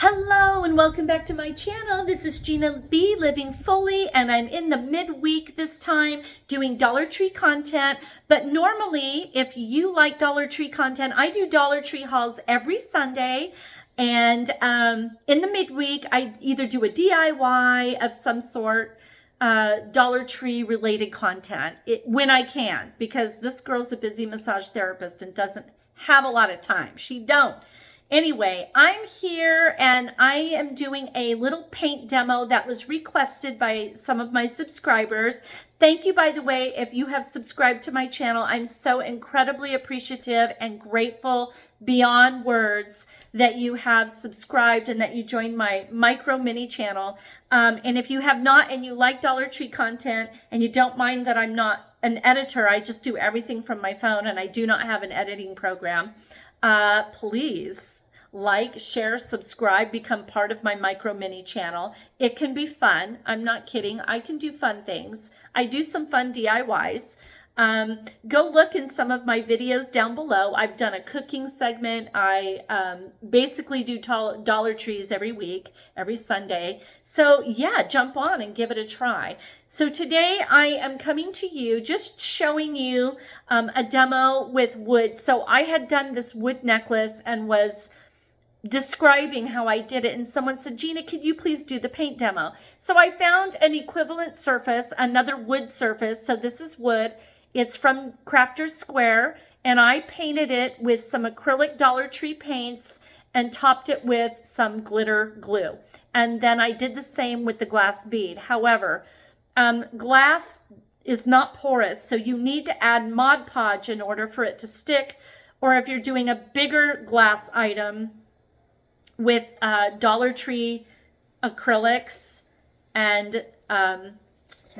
Hello and welcome back to my channel. This is Gina B, Living Fully, and I'm in the midweek this time doing Dollar Tree content. But normally, if you like Dollar Tree content, I do Dollar Tree hauls every Sunday. And in the midweek, I either do a DIY of some sort, Dollar Tree related content when I can, because this girl's a busy massage therapist and doesn't have a lot of time. She don't. Anyway, I'm here and I am doing a little paint demo that was requested by some of my subscribers. Thank you, by the way, if you have subscribed to my channel. I'm so incredibly appreciative and grateful beyond words that you have subscribed and that you joined my micro mini channel. And if you have not and you like Dollar Tree content and you don't mind that I'm not an editor, I just do everything from my phone and I do not have an editing program. Please like, share, subscribe, become part of my micro mini channel. It can be fun. I'm not kidding. I can do fun things. I do some fun DIYs. Go look in some of my videos down below. I've done a cooking segment. I basically do Dollar Trees every week, every Sunday. So yeah, jump on and give it a try. So today I am coming to you just showing you a demo with wood. So I had done this wood necklace and was describing how I did it, and someone said, Gina, could you please do the paint demo? So I found an equivalent surface, another wood surface. So this is wood. It's from Crafter's Square, and I painted it with some acrylic Dollar Tree paints and topped it with some glitter glue. And then I did the same with the glass bead. However, glass is not porous, so you need to add Mod Podge in order for it to stick, or if you're doing a bigger glass item with Dollar Tree acrylics and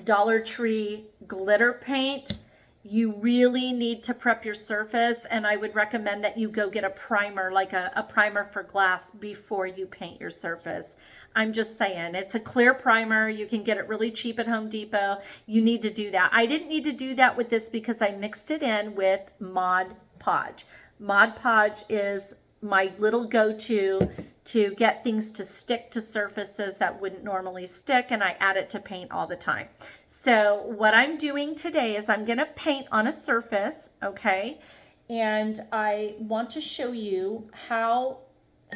Dollar Tree glitter paint, you really need to prep your surface, and I would recommend that you go get a primer, like a primer for glass, before you paint your surface. I'm just saying, it's a clear primer. You can get it really cheap at Home Depot. You need to do that. I didn't need to do that with this because I mixed it in with Mod Podge. Mod Podge is my little go-to to get things to stick to surfaces that wouldn't normally stick, and I add it to paint all the time. So what I'm doing today is I'm going to paint on a surface, okay? And I want to show you how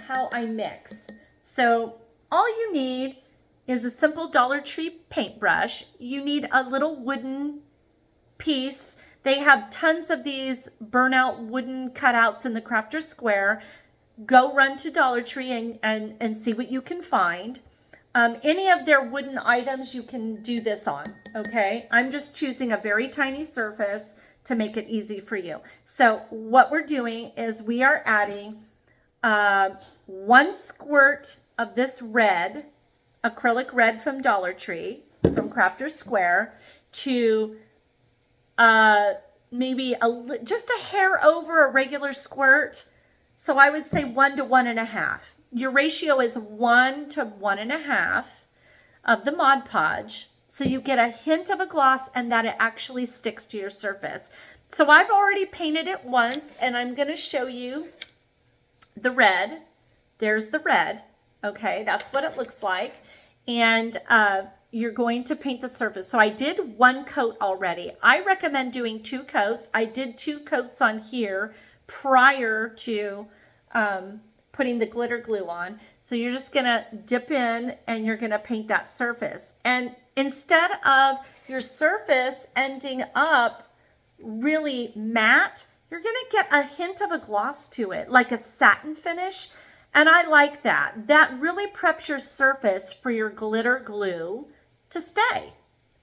I mix. So all you need is a simple Dollar Tree paintbrush. You need a little wooden piece. They have tons of these burnout wooden cutouts in the Crafter's Square. Go run to Dollar Tree and see what you can find. Any of their wooden items you can do this on, okay? I'm just choosing a very tiny surface to make it easy for you. So what we're doing is we are adding 1 squirt of this red, acrylic red from Dollar Tree, from Crafter's Square, to maybe just a hair over a regular squirt. So I would say 1 to 1.5. Your ratio is 1 to 1.5 of the Mod Podge. So you get a hint of a gloss and that it actually sticks to your surface. So I've already painted it once, and I'm going to show you the red. There's the red. Okay, that's what it looks like. And you're going to paint the surface. So I did 1 coat already. I recommend doing 2 coats. I did 2 coats on here prior to putting the glitter glue on. So you're just gonna dip in and you're gonna paint that surface. And instead of your surface ending up really matte, you're gonna get a hint of a gloss to it, like a satin finish. And I like that. That really preps your surface for your glitter glue to stay.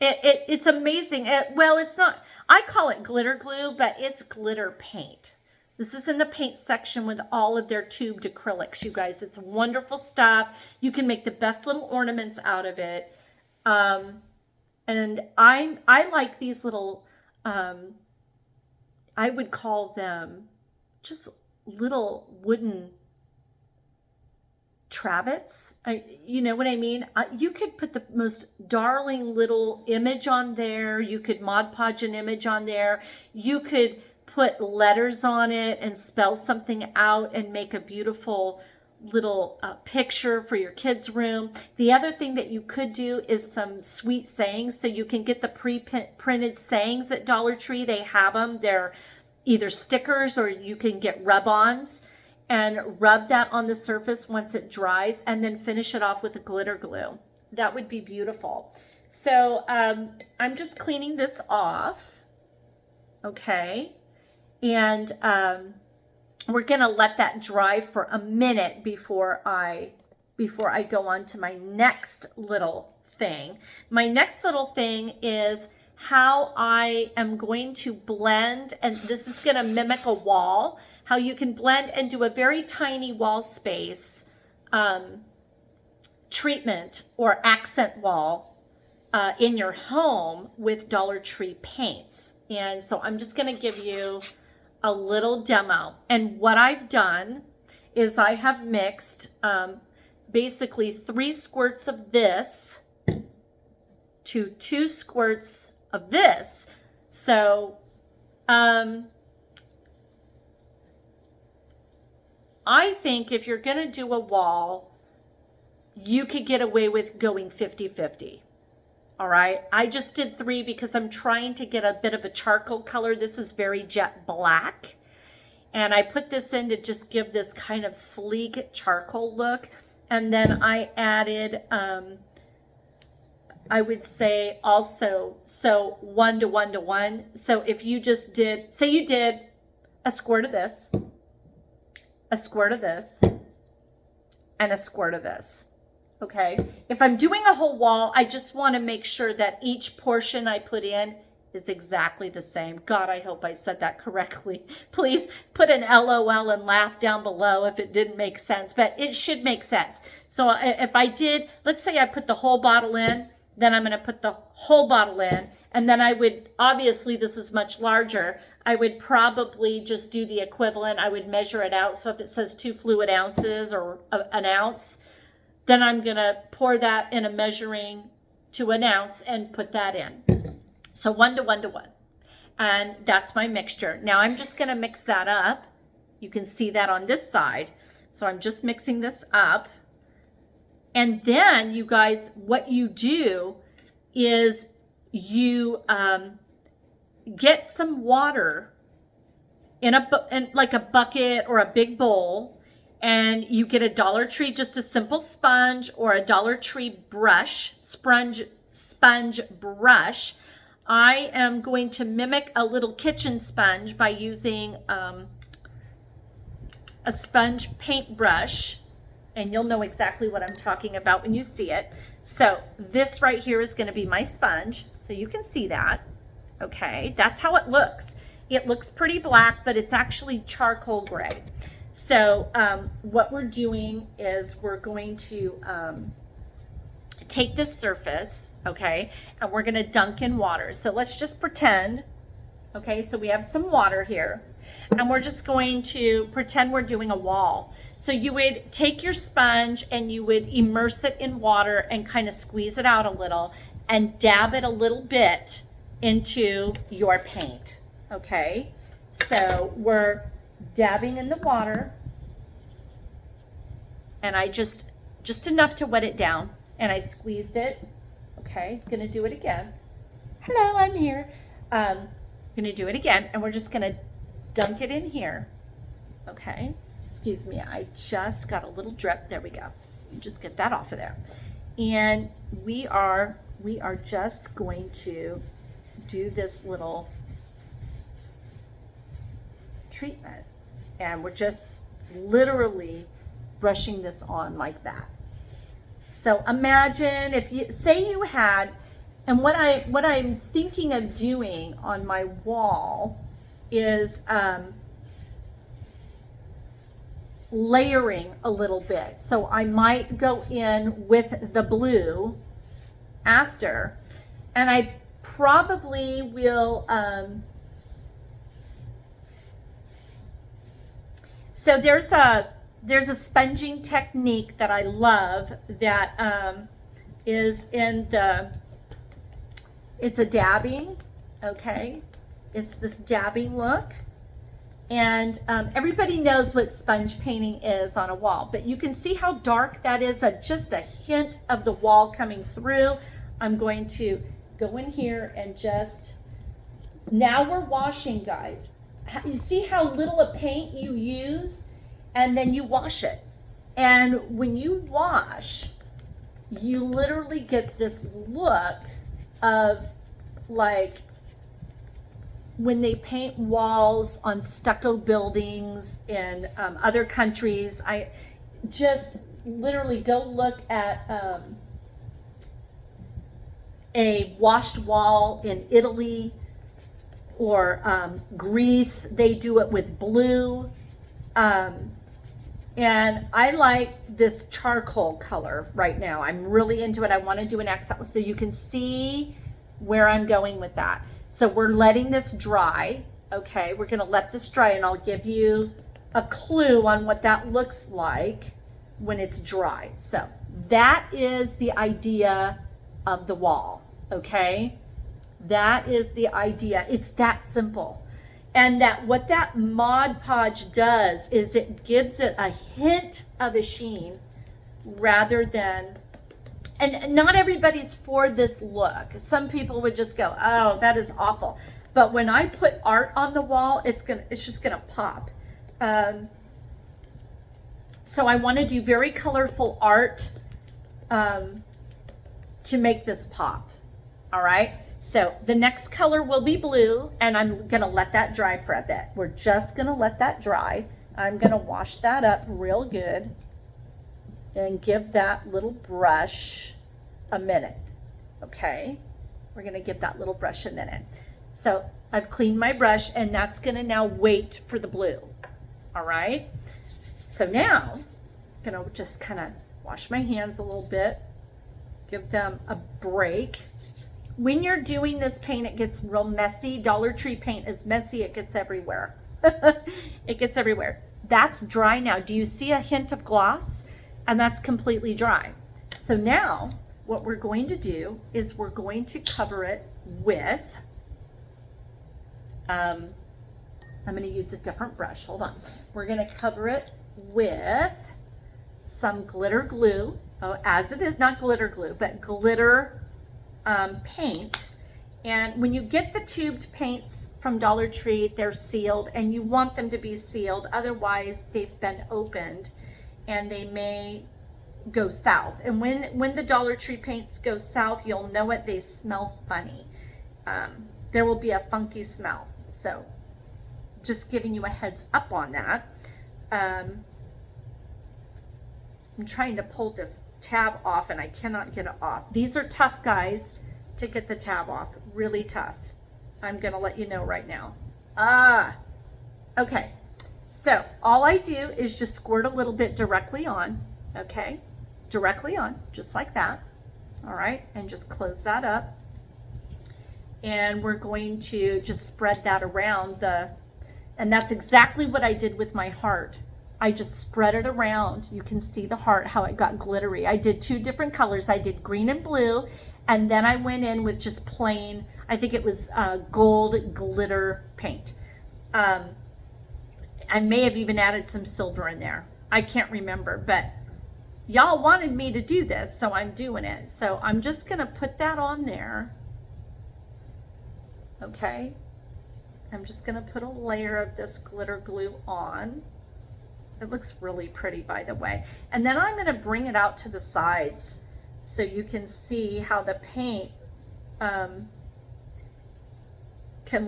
It's amazing. Well, it's not, I call it glitter glue, but it's glitter paint. This is in the paint section with all of their tubed acrylics, you guys. It's wonderful stuff. You can make the best little ornaments out of it. And I like these little, I would call them just little wooden Travets. You know what I mean? You could put the most darling little image on there. You could Mod Podge an image on there. You could put letters on it and spell something out and make a beautiful little picture for your kids' room. The other thing that you could do is some sweet sayings. So you can get the pre-printed sayings at Dollar Tree. They have them. They're either stickers or you can get rub-ons, and rub that on the surface once it dries, and then finish it off with a glitter glue. That would be beautiful. So I'm just cleaning this off. Okay. And we're going to let that dry for a minute before I go on to my next little thing. My next little thing is how I am going to blend, and this is going to mimic a wall, how you can blend and do a very tiny wall space treatment or accent wall in your home with Dollar Tree paints. And so I'm just going to give you a little demo. And what I've done is I have mixed basically 3 squirts of this to 2 squirts of this. So I think if you're going to do a wall, you could get away with going 50-50. All right. I just did 3 because I'm trying to get a bit of a charcoal color. This is very jet black. And I put this in to just give this kind of sleek charcoal look. And then I added, I would say also, so 1 to 1 to 1. So if you just did, say you did a squirt of this, a squirt of this, and a squirt of this. Okay, if I'm doing a whole wall, I just want to make sure that each portion I put in is exactly the same. God, I hope I said that correctly. Please put an LOL and laugh down below if it didn't make sense, but it should make sense. So if I did, let's say I put the whole bottle in, then I'm going to put the whole bottle in, and then I would, obviously this is much larger, I would probably just do the equivalent. I would measure it out. So if it says 2 fluid ounces or an ounce, then I'm going to pour that in a measuring to an ounce and put that in. So 1 to 1 to 1. And that's my mixture. Now I'm just going to mix that up. You can see that on this side. So I'm just mixing this up. And then you guys, what you do is you get some water in like a bucket or a big bowl, and you get a Dollar Tree, just a simple sponge, or a Dollar Tree brush, sponge brush. I am going to mimic a little kitchen sponge by using a sponge paintbrush, and you'll know exactly what I'm talking about when you see it. So this right here is going to be my sponge, so you can see that. Okay, that's how it looks. It looks pretty black, but it's actually charcoal gray. So what we're doing is we're going to take this surface, okay, and we're going to dunk in water. So let's just pretend, okay, so we have some water here, and we're just going to pretend we're doing a wall. So you would take your sponge and you would immerse it in water and kind of squeeze it out a little and dab it a little bit into your paint, okay? So we're dabbing in the water, and I just enough to wet it down, and I squeezed it. Okay, gonna do it again. Hello, I'm here. Gonna do it again, and we're just gonna dunk it in here. Okay, excuse me, I just got a little drip. There we go. Just get that off of there. And we are just going to do this little treatment, and we're just literally brushing this on like that. So imagine if you say you had, and what I'm thinking of doing on my wall is layering a little bit. So I might go in with the blue after, and I probably will so there's a sponging technique that I love that is in it's a dabbing, okay? It's this dabbing look, And everybody knows what sponge painting is on a wall, but you can see how dark that is, just a hint of the wall coming through. I'm going to go in here and just, now we're washing, guys. You see how little of paint you use, and then you wash it. And when you wash, you literally get this look of like when they paint walls on stucco buildings in other countries. I just literally go look at a washed wall in Italy or Greece. They do it with blue. And I like this charcoal color right now. I'm really into it. I want to do an accent so you can see where I'm going with that. So we're letting this dry. Okay, we're going to let this dry, and I'll give you a clue on what that looks like when it's dry. So that is the idea of the wall. Okay, that is the idea. It's that simple. And that what that Mod Podge does is it gives it a hint of a sheen rather than, and not everybody's for this look. Some people would just go, oh, that is awful. But when I put art on the wall, it's just gonna pop. So I want to do very colorful art to make this pop. All right. So the next color will be blue, and I'm gonna let that dry for a bit. We're just gonna let that dry. I'm gonna wash that up real good and give that little brush a minute. Okay, we're gonna give that little brush a minute. So I've cleaned my brush, and that's gonna now wait for the blue. All right, so now I'm gonna just kind of wash my hands a little bit, give them a break. When you're doing this paint, it gets real messy. Dollar Tree paint is messy. It gets everywhere. It gets everywhere. That's dry now. Do you see a hint of gloss? And that's completely dry. So now what we're going to do is we're going to cover it with, I'm going to use a different brush. Hold on. We're going to cover it with some glitter glue. Oh, as it is, not glitter glue, but glitter paint. And when you get the tubed paints from Dollar Tree, they're sealed, and you want them to be sealed. Otherwise, they've been opened and they may go south. And when the Dollar Tree paints go south, you'll know it. They smell funny. There will be a funky smell. So just giving you a heads up on that. I'm trying to pull this tab off, and I cannot get it off. These are tough, guys, to get the tab off. Really tough. I'm gonna let you know right now. Okay. So all I do is just squirt a little bit directly on. Okay, directly on, just like that. All right, and just close that up. And we're going to just spread that around and that's exactly what I did with my heart. I just spread it around. You can see the heart, how it got glittery. I did two different colors. I did green and blue, and then I went in with just plain, I think it was gold glitter paint. I may have even added some silver in there. I can't remember, but y'all wanted me to do this, so I'm doing it. So I'm just gonna put that on there. Okay, I'm just gonna put a layer of this glitter glue on. It looks really pretty, by the way. And then I'm gonna bring it out to the sides so you can see how the paint can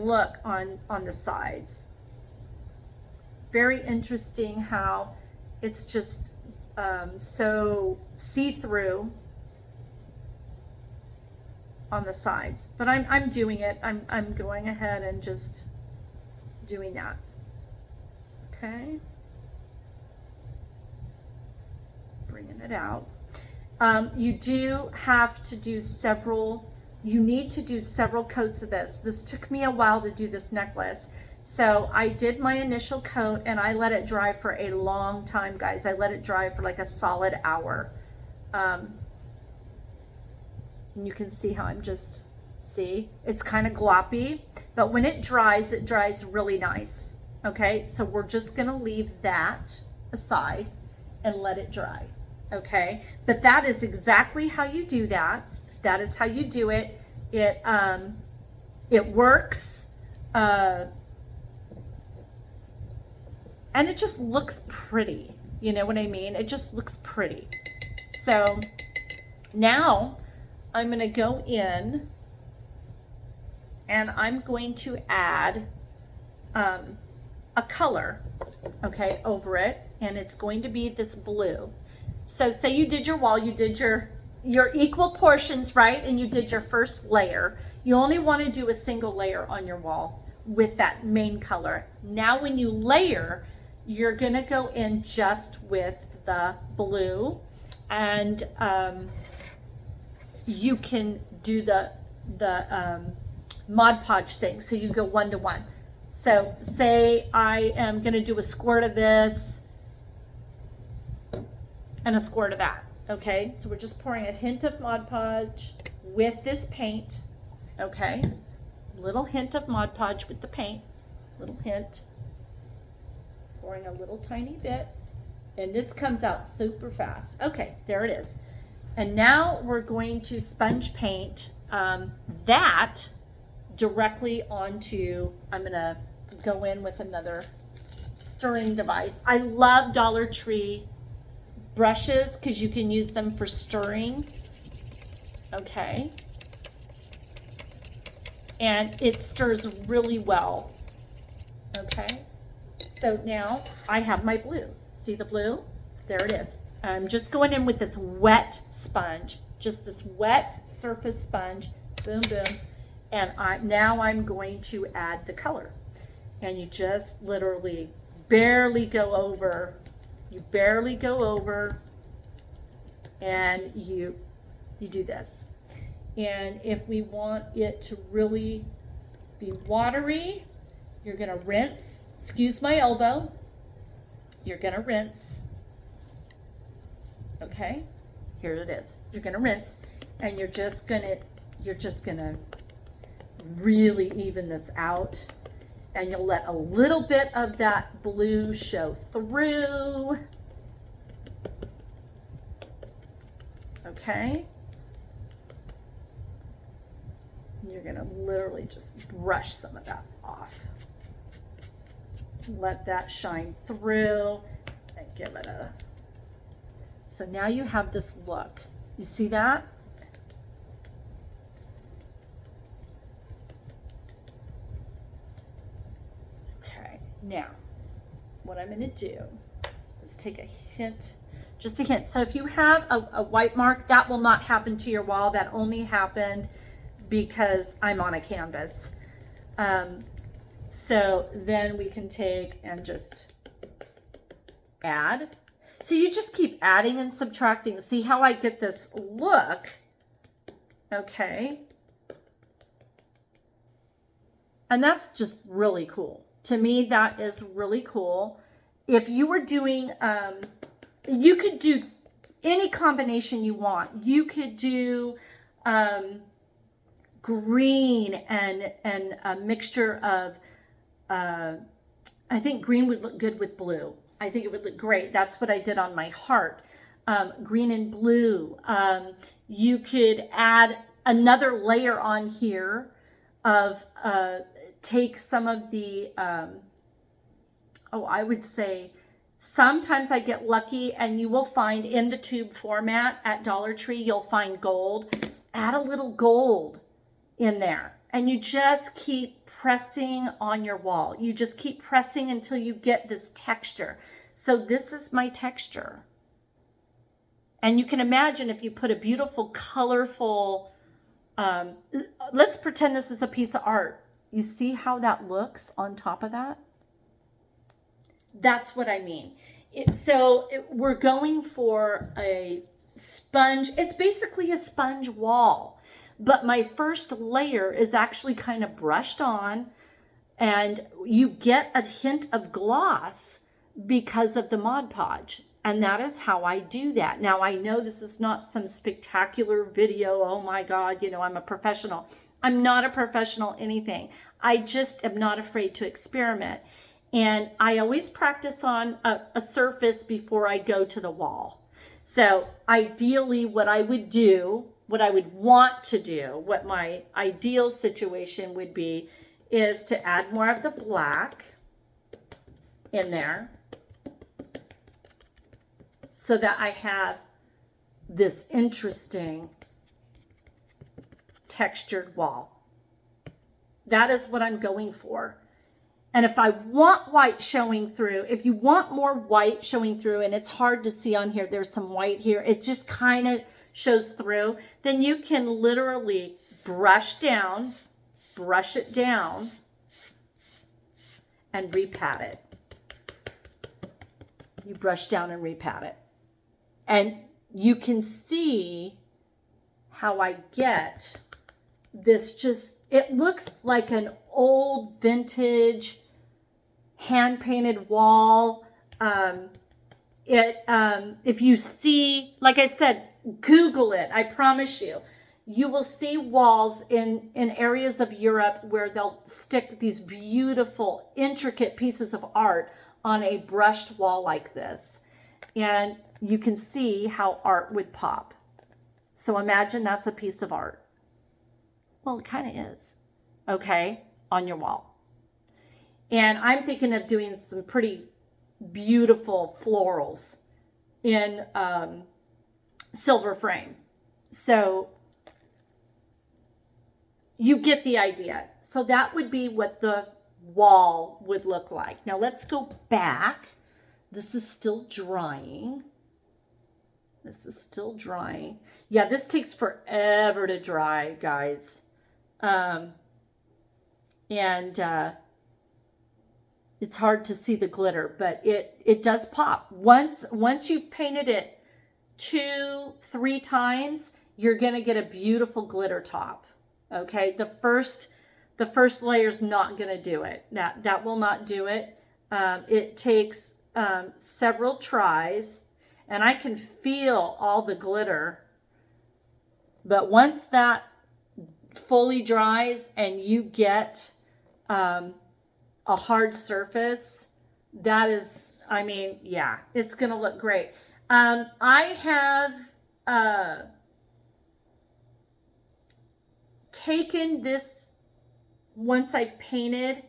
look on the sides. Very interesting how it's just so see-through on the sides. But I'm doing it. I'm going ahead and just doing that. Okay. Bringing it out. You do have to do several, you need to do several coats of this. This took me a while to do this necklace. So I did my initial coat and I let it dry for a long time, guys. I let it dry for like a solid hour. And you can see how I'm just, see, it's kind of gloppy, but when it dries really nice. Okay, so we're just gonna leave that aside and let it dry. Okay, but that is exactly how you do that. That is how you do it. It works, and it just looks pretty. You know what I mean? It just looks pretty. So now I'm gonna go in and I'm going to add a color, okay, over it, and it's going to be this blue. So say you did your wall, you did your equal portions, right? And you did your first layer. You only want to do a single layer on your wall with that main color. Now when you layer, you're going to go in just with the blue, and you can do the Mod Podge thing. So you go 1 to 1. So say I am going to do a squirt of this and a squirt of that. Okay, so we're just pouring a hint of Mod Podge with this paint. Okay, little hint of Mod Podge with the paint, little hint. Pouring a little tiny bit, and this comes out super fast. Okay, there it is. And now we're going to sponge paint that directly onto, I'm gonna go in with another stirring device. I love Dollar Tree brushes because you can use them for stirring. Okay. And it stirs really well. Okay. So now I have my blue. See the blue? There it is. I'm just going in with this wet sponge, just this wet surface sponge. Boom, boom. And now I'm going to add the color. And you just literally barely go over. You barely go over, and you do this. And if we want it to really be watery, you're gonna rinse. Excuse my elbow. You're gonna rinse. Okay, here it is. You're gonna rinse, and you're just gonna really even this out, and you'll let a little bit of that blue show through. Okay. You're gonna literally just brush some of that off. Let that shine through and give it a, so now you have this look. You see that? Okay, now what I'm gonna do is take a hint, just a hint. So if you have a white mark, that will not happen to your wall. That only happened because I'm on a canvas. So then we can take and just add. So you just keep adding and subtracting. See how I get this look? Okay. And that's just really cool. To me, that is really cool. If you were doing, you could do any combination you want. You could do green and a mixture of, I think green would look good with blue. I think it would look great. That's what I did on my heart. Green and blue. You could add another layer on here of, take some of the, I would say, sometimes I get lucky, and you will find in the tube format at Dollar Tree, you'll find gold. Add a little gold in there, and you just keep pressing on your wall. You just keep pressing until you get this texture. So this is my texture. And you can imagine if you put a beautiful, colorful, let's pretend this is a piece of art. You see how that looks on top of that? That's what I mean. We're going for a sponge. It's basically a sponge wall. But my first layer is actually kind of brushed on, and you get a hint of gloss because of the Mod Podge. And that is how I do that. Now, I know this is not some spectacular video. Oh my God, I'm a professional. I'm not a professional anything. I just am not afraid to experiment. And I always practice on a surface before I go to the wall. So ideally what I would do, what I would want to do, what my ideal situation would be is to add more of the black in there so that I have this interesting textured wall. That is what I'm going for. And if I want white showing through, if you want more white showing through, and it's hard to see on here, there's some white here, it just kind of shows through, then you can literally brush it down, and repat it. You brush down and repat it. And you can see how I get this just, it looks like an old vintage hand-painted wall. If you see, like I said, Google it. I promise you, you will see walls in areas of Europe where they'll stick these beautiful, intricate pieces of art on a brushed wall like this. And you can see how art would pop. So imagine that's a piece of art. Well, it kind of is, okay, on your wall. And I'm thinking of doing some pretty beautiful florals in silver frame. So you get the idea. So that would be what the wall would look like. Now let's go back. This is still drying. This is still drying. Yeah, this takes forever to dry, guys. It's hard to see the glitter, but it does pop. Once you've painted it 2-3 times, you're gonna get a beautiful glitter top. Okay, the first layer's not gonna do it. That will not do it. It takes several tries, and I can feel all the glitter. But once that fully dries and you get a hard surface, that is, I mean, yeah, it's gonna look great. I have taken this, once I've painted,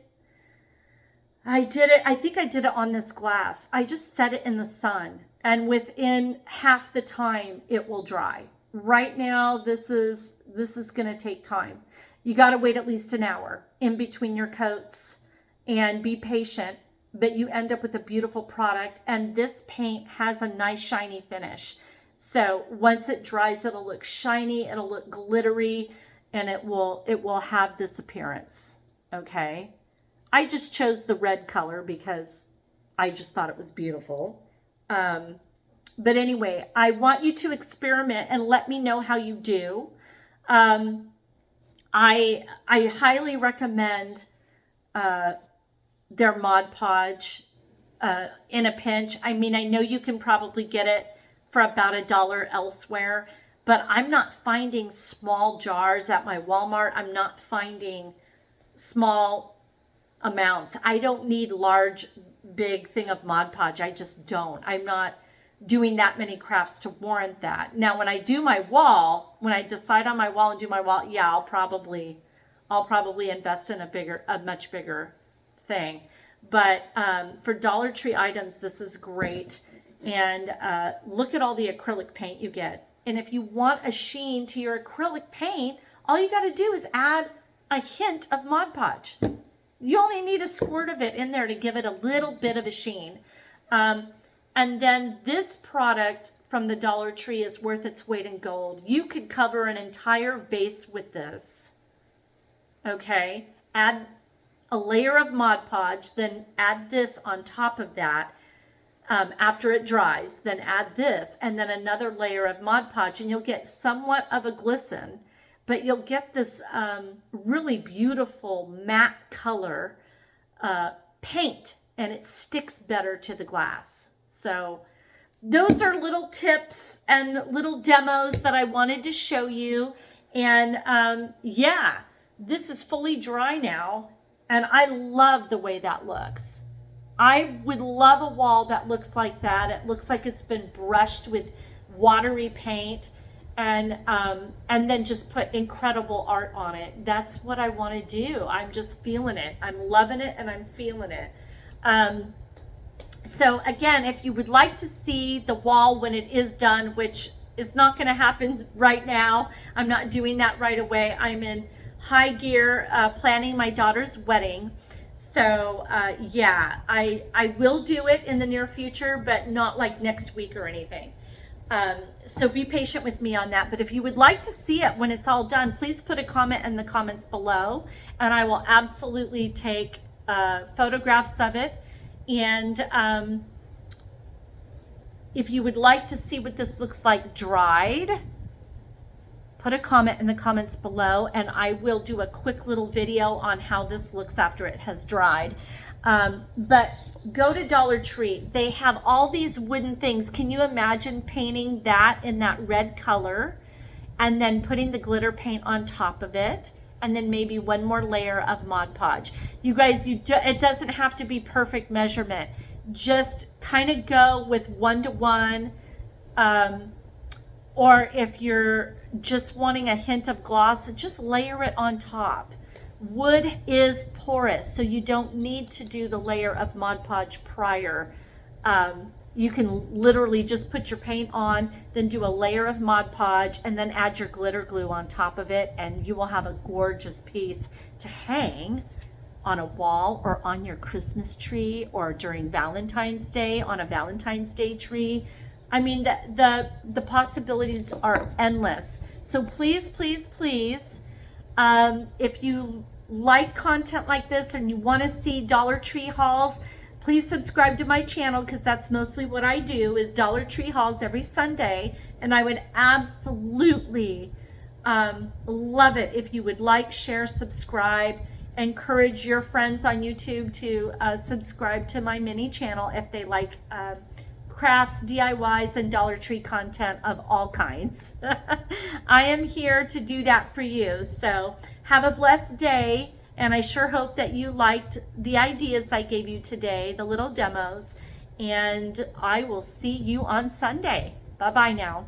I think I did it on this glass. I just set it in the sun, and within half the time it will dry. Right now, this is gonna take time. You gotta wait at least an hour in between your coats and be patient, but you end up with a beautiful product. And this paint has a nice shiny finish. So once it dries, it'll look shiny, it'll look glittery, and it will have this appearance, okay? I just chose the red color because I just thought it was beautiful. But anyway, I want you to experiment and let me know how you do. I highly recommend their Mod Podge in a pinch. I mean, I know you can probably get it for about $1 elsewhere, but I'm not finding small jars at my Walmart. I'm not finding small amounts. I don't need large, big thing of Mod Podge. I just don't. I'm not doing that many crafts to warrant that. Now, when I do my wall, when I decide on my wall and do my wall, yeah, I'll probably invest in a much bigger thing. But for Dollar Tree items, this is great. And look at all the acrylic paint you get. And if you want a sheen to your acrylic paint, all you got to do is add a hint of Mod Podge. You only need a squirt of it in there to give it a little bit of a sheen. And then this product from the Dollar Tree is worth its weight in gold. You could cover an entire vase with this. Okay, add a layer of Mod Podge, then add this on top of that. After it dries, then add this, and then another layer of Mod Podge, and you'll get somewhat of a glisten, but you'll get this really beautiful matte color paint, and it sticks better to the glass. So those are little tips and little demos that I wanted to show you. And yeah, this is fully dry now, and I love the way that looks. I would love a wall that looks like that. It looks like it's been brushed with watery paint, and then just put incredible art on it. That's what I want to do. I'm just feeling it. I'm loving it, and I'm feeling it. So again, if you would like to see the wall when it is done, which is not going to happen right now, I'm not doing that right away. I'm in high gear planning my daughter's wedding. So yeah, I will do it in the near future, but not like next week or anything. So be patient with me on that. But if you would like to see it when it's all done, please put a comment in the comments below, and I will absolutely take photographs of it. And if you would like to see what this looks like dried, put a comment in the comments below, and I will do a quick little video on how this looks after it has dried. But go to Dollar Tree. They have all these wooden things. Can you imagine painting that in that red color and then putting the glitter paint on top of it? And then maybe one more layer of Mod Podge. You guys, it doesn't have to be perfect measurement. Just kind of go with 1-to-1. Or if you're just wanting a hint of gloss, just layer it on top. Wood is porous, so you don't need to do the layer of Mod Podge prior. You can literally just put your paint on, then do a layer of Mod Podge, and then add your glitter glue on top of it, and you will have a gorgeous piece to hang on a wall or on your Christmas tree, or during Valentine's Day on a Valentine's Day tree. I mean, the possibilities are endless. So please, please, please, if you like content like this and you want to see Dollar Tree hauls, please subscribe to my channel, because that's mostly what I do, is Dollar Tree hauls every Sunday. And I would absolutely love it if you would like, share, subscribe. Encourage your friends on YouTube to subscribe to my mini channel if they like crafts, DIYs, and Dollar Tree content of all kinds. I am here to do that for you. So have a blessed day. And I sure hope that you liked the ideas I gave you today, the little demos. And I will see you on Sunday. Bye-bye now.